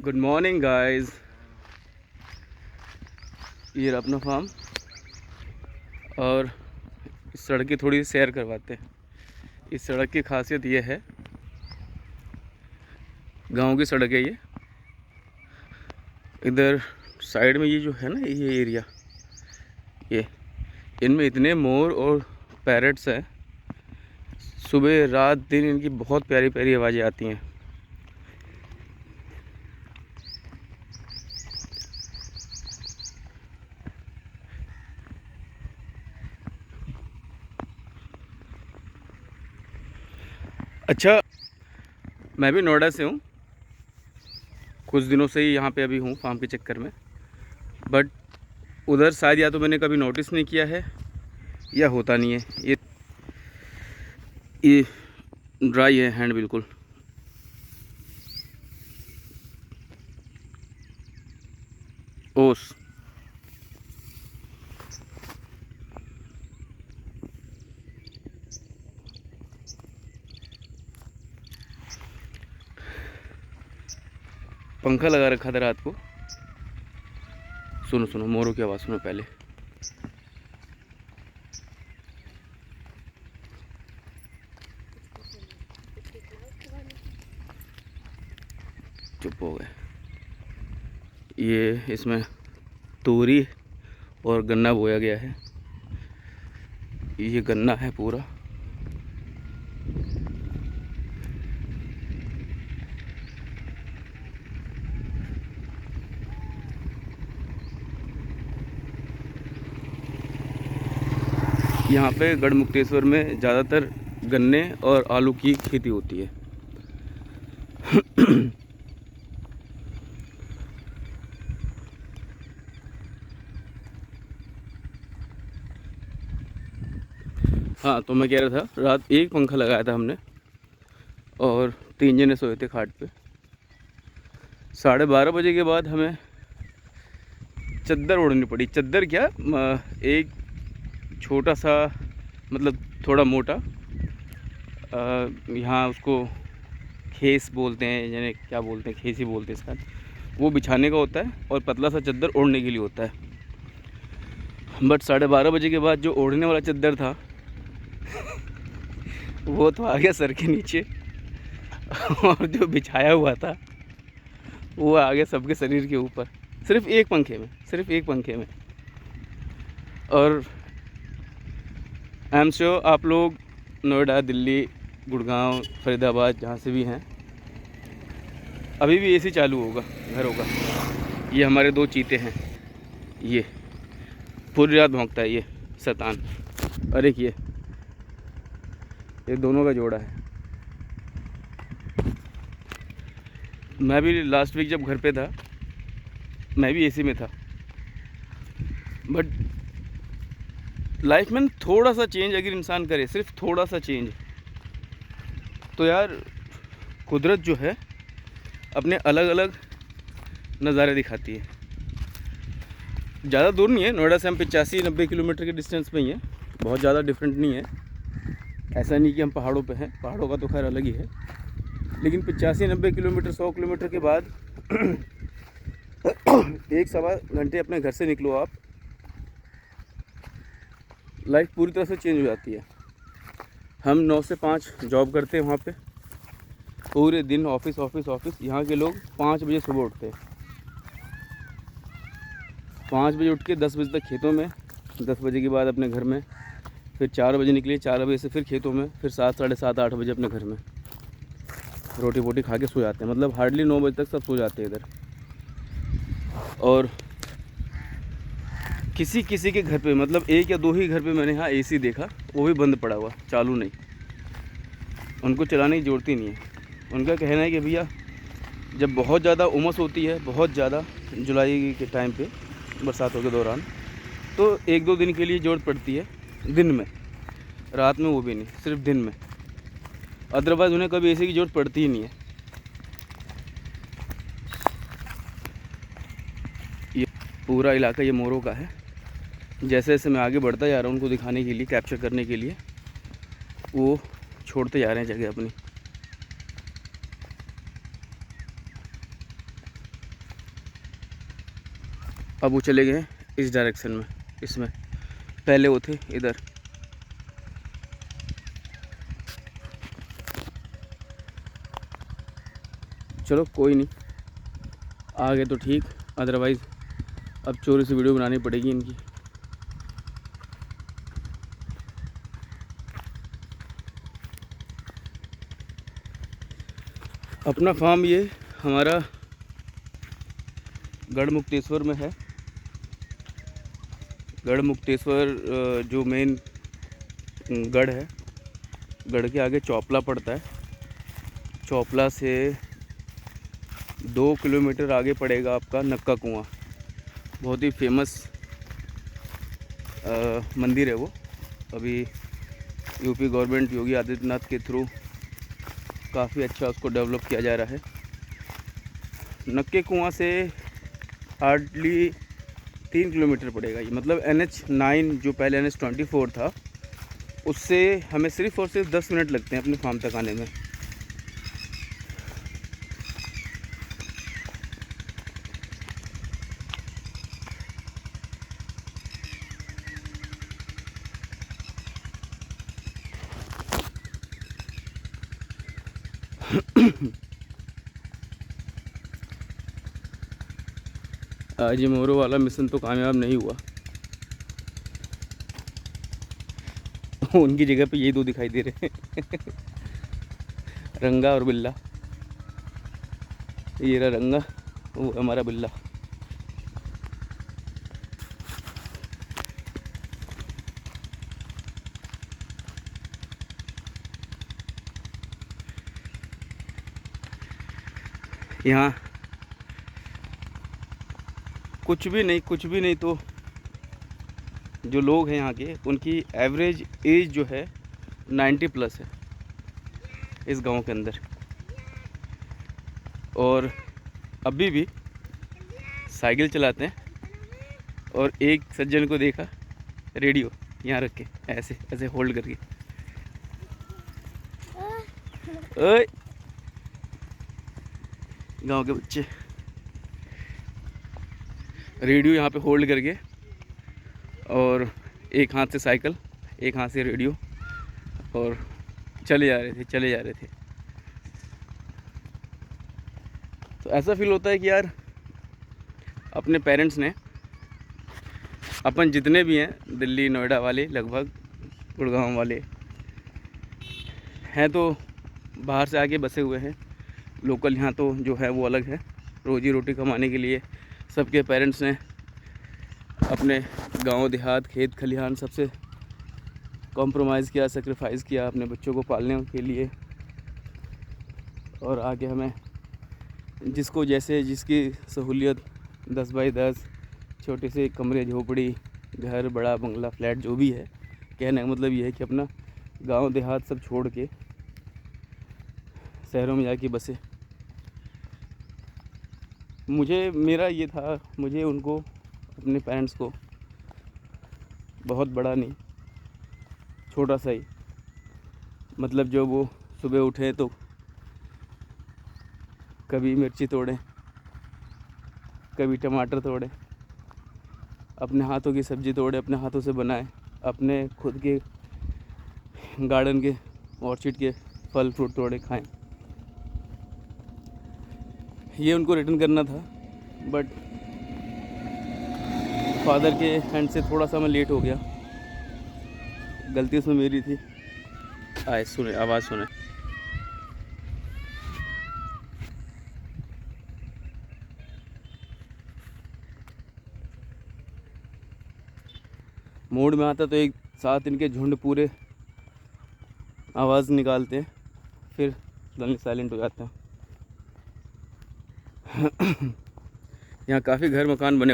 Good morning guys. ये रहा अपना फार्म और इस सड़क की थोड़ी सैर करवाते हैं। इस सड़क की खासियत ये है, गांव की सड़क है ये। इधर साइड में ये जो है ना, ये एरिया, ये इनमें इतने मोर और पैरट्स हैं। सुबह रात दिन इनकी बहुत प्यारी प्यारी आवाज़ें आती हैं। अच्छा, मैं भी नोएडा से हूँ, कुछ दिनों से ही यहाँ पे अभी हूँ फार्म के चक्कर में। बट उधर शायद या तो मैंने कभी नोटिस नहीं किया है या होता नहीं है। ये ड्राई है हैंड बिल्कुल। ओस पंखा लगा रखा था रात को। सुनो सुनो मोरों की आवाज़ सुनो पहले। चुप हो गए। ये इसमें तोरी और गन्ना बोया गया है। ये गन्ना है पूरा। यहाँ पे गढ़मुक्तेश्वर में ज़्यादातर गन्ने और आलू की खेती होती है। हाँ, तो मैं कह रहा था, रात एक पंखा लगाया था हमने और 3 जने सोए थे खाट पे। 12:30 बजे के बाद हमें चद्दर ओढ़नी पड़ी। चद्दर क्या, एक छोटा सा, मतलब थोड़ा मोटा, यहाँ उसको खेस बोलते हैं, यानी क्या बोलते हैं, खेस ही बोलते हैं इसका। वो बिछाने का होता है और पतला सा चद्दर ओढ़ने के लिए होता है। बट 12:30 बजे के बाद जो ओढ़ने वाला चद्दर था वो तो आ गया सर के नीचे और जो बिछाया हुआ था वो आ गया सबके शरीर के ऊपर, सिर्फ एक पंखे में। और आई एम श्योर आप लोग नोएडा, दिल्ली, गुड़गांव, फरीदाबाद, जहाँ से भी हैं, अभी भी एसी चालू होगा घरों का। ये हमारे 2 चीते हैं, ये पूरी रात भौंकता है ये शैतान। और एक ये दोनों का जोड़ा है। मैं भी लास्ट वीक जब घर पे था, मैं भी एसी में था। बट लाइफ में थोड़ा सा चेंज अगर इंसान करे, सिर्फ थोड़ा सा चेंज, तो यार कुदरत जो है अपने अलग अलग नज़ारे दिखाती है। ज़्यादा दूर नहीं है, नोएडा से हम 85-90 किलोमीटर के डिस्टेंस पे ही है। बहुत ज़्यादा डिफरेंट नहीं है। ऐसा नहीं कि हम पहाड़ों पे हैं, पहाड़ों का तो खैर अलग ही है। लेकिन 85-90 किलोमीटर, 100 किलोमीटर के बाद 1-1.25 घंटे अपने घर से निकलो आप, लाइफ पूरी तरह से चेंज हो जाती है। हम 9 से 5 जॉब करते हैं वहाँ पे, पूरे दिन ऑफिस ऑफिस ऑफिस। यहाँ के लोग 5 बजे सुबह उठते हैं, 5 बजे उठ के 10 बजे तक खेतों में, 10 बजे के बाद अपने घर में, फिर 4 बजे निकले, 4 बजे से फिर खेतों में, फिर 7, 7:30, 8 बजे अपने घर में रोटी वोटी खा के सो जाते हैं। मतलब हार्डली 9 बजे तक सब सो जाते हैं इधर। और किसी किसी के घर पे, मतलब 1 या 2 ही घर पे मैंने यहाँ एसी देखा, वो भी बंद पड़ा हुआ, चालू नहीं। उनको चलाने की ज़रूरत ही नहीं है। उनका कहना है कि भैया जब बहुत ज़्यादा उमस होती है, बहुत ज़्यादा जुलाई के टाइम पे, बरसातों के दौरान, तो 1-2 दिन के लिए ज़रूरत पड़ती है, दिन में, रात में वो भी नहीं, सिर्फ दिन में। अदरवाइज़ उन्हें कभी एसी की ज़रूरत पड़ती ही नहीं है। ये पूरा इलाका ये मोरों का है। जैसे जैसे मैं आगे बढ़ता जा रहा हूँ, उनको दिखाने के लिए, कैप्चर करने के लिए, वो छोड़ते जा रहे हैं जगह अपनी। अब वो चले गए इस डायरेक्शन में, इसमें पहले वो थे इधर। चलो कोई नहीं, आगे तो ठीक, अदरवाइज़ अब चोरी से वीडियो बनानी पड़ेगी इनकी। अपना फार्म ये हमारा गढ़मुक्तेश्वर में है। गढ़मुक्तेश्वर जो मेन गढ़ है, गढ़ के आगे चौपला पड़ता है। चौपला से 2 किलोमीटर आगे पड़ेगा आपका नक्का कुआं। बहुत ही फेमस मंदिर है वो। अभी यूपी गवर्नमेंट योगी आदित्यनाथ के थ्रू काफ़ी अच्छा उसको डेवलप किया जा रहा है। नक्के कुआं से हार्डली 3 किलोमीटर पड़ेगा ये, मतलब NH9 जो पहले NH24 था, उससे हमें सिर्फ़ और सिर्फ 10 मिनट लगते हैं अपने फार्म तक आने में। आज ये मोरों वाला मिशन तो कामयाब नहीं हुआ। उनकी जगह पे ये दो दिखाई दे रहे हैं। रंगा और बिल्ला। ये रहा रंगा, वो हमारा बिल्ला। यहाँ कुछ भी नहीं तो जो लोग हैं यहाँ के, उनकी एवरेज एज जो है 90 प्लस है इस गांव के अंदर। और अभी भी साइकिल चलाते हैं। और एक सज्जन को देखा रेडियो यहाँ रख के ऐसे ऐसे होल्ड करके, ओए गांव के बच्चे रेडियो यहाँ पे होल्ड करके, और एक हाथ से साइकिल, एक हाथ से रेडियो, और चले जा रहे थे। तो ऐसा फील होता है कि यार अपने पेरेंट्स ने, अपन जितने भी हैं दिल्ली नोएडा वाले, लगभग गुड़गांव वाले हैं, तो बाहर से आके बसे हुए हैं। लोकल यहाँ तो जो है वो अलग है। रोजी रोटी कमाने के लिए सबके पेरेंट्स ने अपने गांव देहात, खेत खलिहान सबसे कॉम्प्रोमाइज़ किया, सेक्रीफाइस किया अपने बच्चों को पालने के लिए। और आगे हमें जिसको जैसे जिसकी सहूलियत 10 बाई 10 छोटे से कमरे, झोपड़ी, घर, बड़ा बंगला, फ्लैट जो भी है, कहने का मतलब ये है कि अपना गांव देहात सब छोड़ के शहरों में जाके बसे। मेरा ये था, मुझे उनको, अपने पेरेंट्स को बहुत बड़ा नहीं, छोटा सा ही, मतलब जो वो सुबह उठे तो कभी मिर्ची तोड़ें, कभी टमाटर तोड़ें, अपने हाथों की सब्ज़ी तोड़ें, अपने हाथों से बनाएं, अपने खुद के गार्डन के ऑर्चिड के फल फ्रूट तोड़े खाएं। ये उनको रिटर्न करना था, बट फादर के हैंड से थोड़ा सा मैं लेट हो गया। गलती उसमें मेरी थी। आए सुने, आवाज़ सुने। मूड में आता तो एक साथ इनके झुंड पूरे आवाज़ निकालते हैं, फिर सडनली साइलेंट हो जाते हैं। यहाँ काफ़ी घर मकान बने।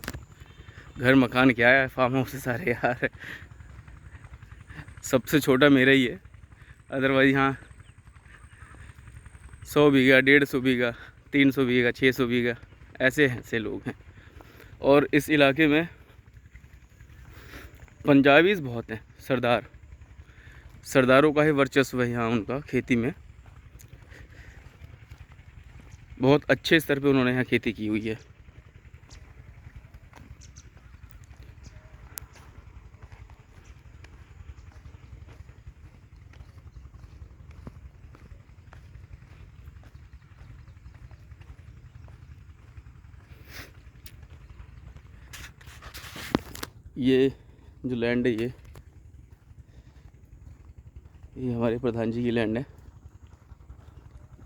घर मकान क्या है, फार्म हाउस है सारे यार। सबसे छोटा मेरा ही है, अदरवाइज यहाँ 100 बीघा, 150 बीघा, 300 बीघा, 600 बीघा ऐसे लोग हैं। और इस इलाके में पंजाबीज बहुत हैं, सरदारों का ही वर्चस्व है यहाँ उनका खेती में। बहुत अच्छे स्तर पे उन्होंने यहाँ खेती की हुई है। ये जो लैंड है ये हमारे प्रधान जी की लैंड है।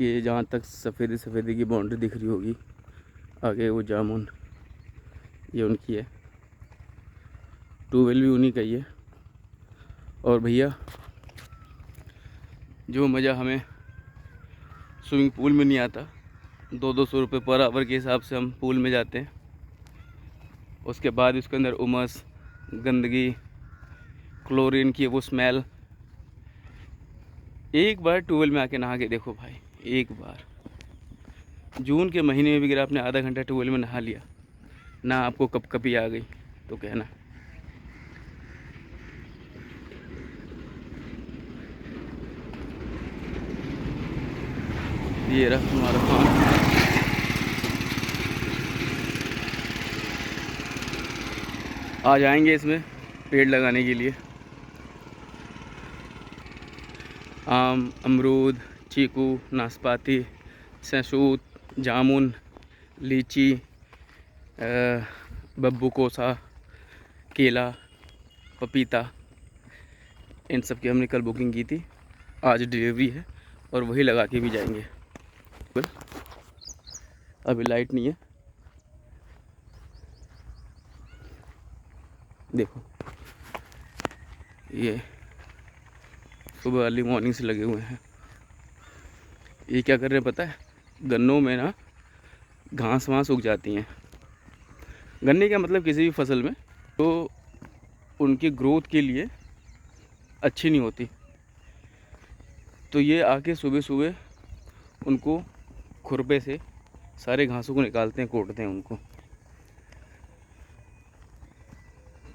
ये जहाँ तक सफ़ेदी सफ़ेदी की बाउंड्री दिख रही होगी आगे वो जामुन, ये उनकी है। ट्यूबवेल भी उन्हीं का ही है। और भैया जो मज़ा हमें स्विमिंग पूल में नहीं आता, 200-200 रुपये पर आवर के हिसाब से हम पूल में जाते हैं, उसके बाद उसके अंदर उमस, गंदगी, क्लोरीन की वो स्मेल। एक बार ट्यूबवेल में आके नहा के देखो भाई, एक बार। जून के महीने में भी अगर आपने आधा घंटा ट्यूबवेल में नहा लिया ना, आपको कपकपी आ गई तो कहना। ये रहा हमारा फार्म। आ जाएंगे इसमें पेड़ लगाने के लिए। आम, अमरूद, चीकू, नाशपाती, सहसूत, जामुन, लीची, बब्बू कोसा, केला, पपीता, इन सब की हमने कल बुकिंग की थी। आज डिलीवरी है और वही लगा के भी जाएंगे। अभी लाइट नहीं है, देखो ये सुबह अर्ली मॉर्निंग से लगे हुए हैं। ये क्या कर रहे हैं पता है, गन्नों में ना घास वास उग जाती हैं। गन्ने का मतलब किसी भी फसल में, तो उनकी ग्रोथ के लिए अच्छी नहीं होती, तो ये आके सुबह सुबह उनको खुरपे से सारे घासों को निकालते हैं, कोटते हैं उनको,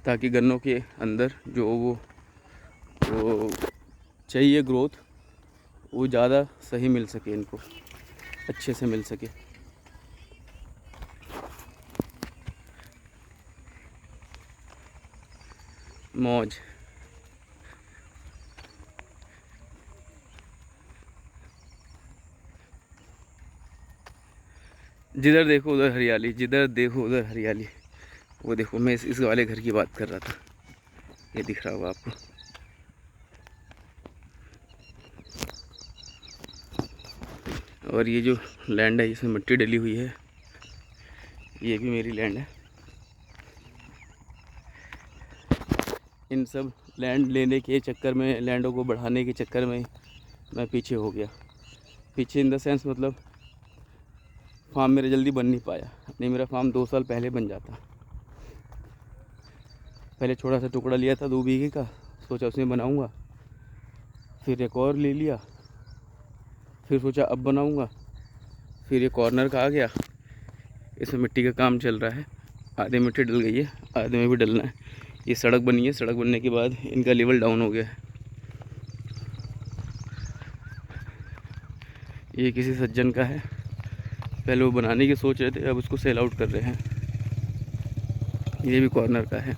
ताकि गन्नों के अंदर जो वो चाहिए ग्रोथ, वो ज़्यादा सही मिल सके, इनको अच्छे से मिल सके। मौज। जिधर देखो उधर हरियाली, जिधर देखो उधर हरियाली। वो देखो, मैं इस वाले घर की बात कर रहा था, ये दिख रहा होगा आपको। और ये जो लैंड है इसमें मिट्टी डली हुई है, ये भी मेरी लैंड है। इन सब लैंड लेने के चक्कर में, लैंडों को बढ़ाने के चक्कर में मैं पीछे हो गया। पीछे इन द सेंस मतलब फार्म मेरा जल्दी बन नहीं पाया, नहीं मेरा फार्म 2 साल पहले बन जाता। पहले छोटा सा टुकड़ा लिया था 2 बीघे का, सोचा उसमें बनाऊंगा, फिर एक और ले लिया, फिर सोचा अब बनाऊंगा, फिर ये कॉर्नर का आ गया। इसमें मिट्टी का काम चल रहा है, आधे मिट्टी डल गई है, आधे में भी डलना है। ये सड़क बनी है, सड़क बनने के बाद इनका लेवल डाउन हो गया है। ये किसी सज्जन का है, पहले वो बनाने की सोच रहे थे, अब उसको सेल आउट कर रहे हैं। ये भी कॉर्नर का है।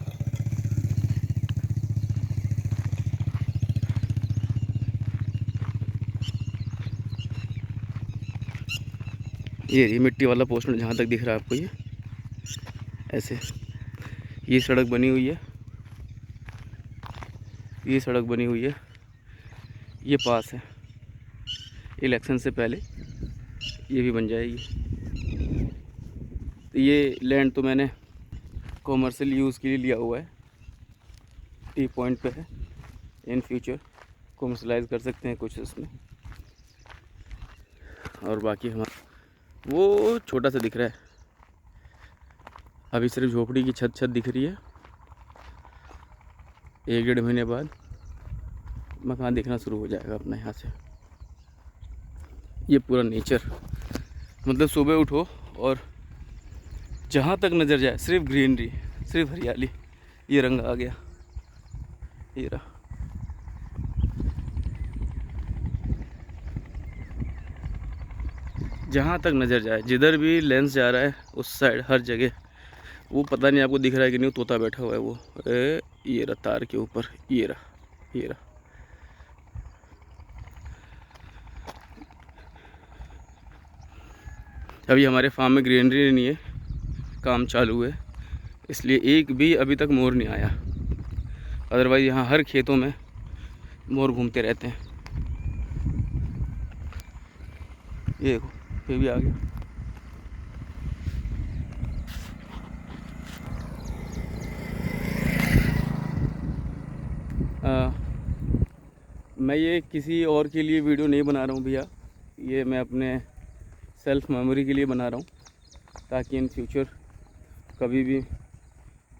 ये मिट्टी वाला पोर्शन जहाँ तक दिख रहा है आपको, ये ऐसे ये सड़क बनी हुई है, ये सड़क बनी हुई है, ये पास है। इलेक्शन से पहले ये भी बन जाएगी। तो ये लैंड तो मैंने कॉमर्शियल यूज़ के लिए लिया हुआ है, टी पॉइंट पे है। इन फ्यूचर कॉमर्शलाइज कर सकते हैं कुछ इसमें। और बाकी हमारा वो छोटा सा दिख रहा है, अभी सिर्फ झोपड़ी की छत दिख रही है। 1-1.5 महीने बाद मकान दिखना शुरू हो जाएगा अपना यहाँ से। ये पूरा नेचर, मतलब सुबह उठो और जहाँ तक नज़र जाए सिर्फ ग्रीनरी, सिर्फ हरियाली। ये रंग आ गया, ये रहा। जहाँ तक नज़र जाए, जिधर भी लेंस जा रहा है उस साइड हर जगह वो, पता नहीं आपको दिख रहा है कि नहीं, तोता बैठा हुआ है वो। ये रहा तार के ऊपर, ये रहा, ये रहा। अभी हमारे फार्म में ग्रीनरी नहीं है, काम चालू है, इसलिए एक भी अभी तक मोर नहीं आया। अदरवाइज़ यहाँ हर खेतों में मोर घूमते रहते हैं। ये देखो ये भी आ गया। मैं ये किसी और के लिए वीडियो नहीं बना रहा हूँ भैया, ये मैं अपने सेल्फ मेमोरी के लिए बना रहा हूँ, ताकि इन फ्यूचर कभी भी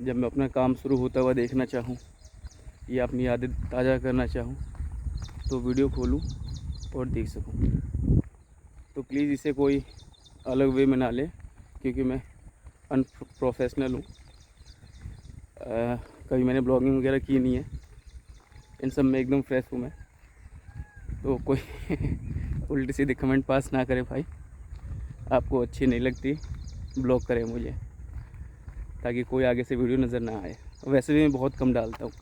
जब मैं अपना काम शुरू होता हुआ देखना चाहूँ या अपनी यादें ताज़ा करना चाहूँ तो वीडियो खोलूँ और देख सकूँ। तो प्लीज़ इसे कोई अलग वे में ना लें, क्योंकि मैं अनप्रोफेशनल हूँ। कभी मैंने ब्लॉगिंग वगैरह की नहीं है, इन सब में एकदम फ्रेश हूँ मैं। तो कोई उल्टी सीधी कमेंट पास ना करे भाई, आपको अच्छी नहीं लगती ब्लॉग करें मुझे, ताकि कोई आगे से वीडियो नज़र ना आए। वैसे भी मैं बहुत कम डालता हूँ।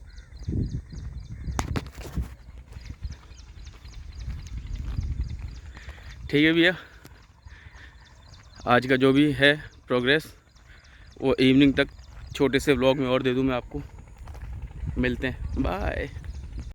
ठीक है भैया, आज का जो भी है प्रोग्रेस वो इवनिंग तक छोटे से व्लॉग में और दे दूँ मैं आपको। मिलते हैं, बाय।